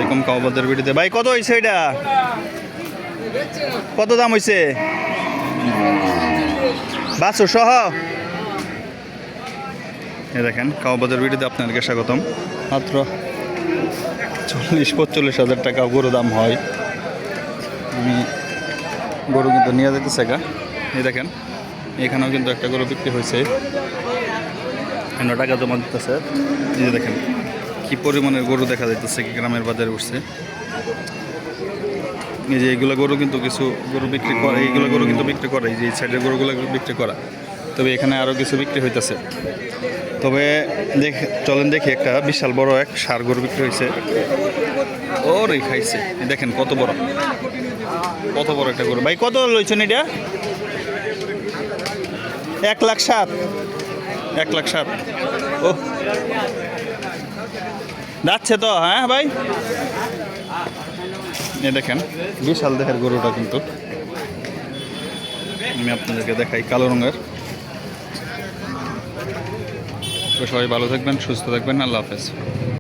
আলাইকুম কাওবাদের ভিডিওতে। ভাই কত হয়েছে এটা? কত দাম হয়েছে? 500 সহ। এই দেখেন কাওবাদের ভিডিওতে আপনাদেরকে স্বাগতম। মাত্র 40-45 হাজার টাকা গরু দাম হয়। আমি গরু কিন্তু নিয়ে যেতেছে গা। এই দেখেন এখানেও কিন্তু একটা গরু বিক্রি হয়েছে, টাকা জমা দিতেছে। এই যে দেখেন কি পরিমাণের গরু দেখা যাইতেছে, কি গ্রামের বাজারে উঠছে। এই যে এইগুলো গরু কিন্তু কিছু গরু বিক্রি করে, এইগুলো গরু কিন্তু বিক্রি করে, এই যে এই সাইডের গরুগুলো বিক্রি করা। তবে এখানে আরও কিছু বিক্রি হইতেছে। তবে চলেন দেখি, একটা বিশাল বড় এক ষাঁড় গরু বিক্রি হয়েছে। ওরে খাইছে, দেখেন কত বড় একটা গরু। ভাই কত লইছেন এটা? 1,07,000। 1,07,000। ও যাচ্ছে তো, হ্যাঁ ভাই। এ দেখেন বিশাল দেহের গরুটা কিন্তু আমি আপনাদেরকে দেখাই, কালো রঙের। সবাই ভালো থাকবেন, সুস্থ থাকবেন, আল্লাহ হাফেজ।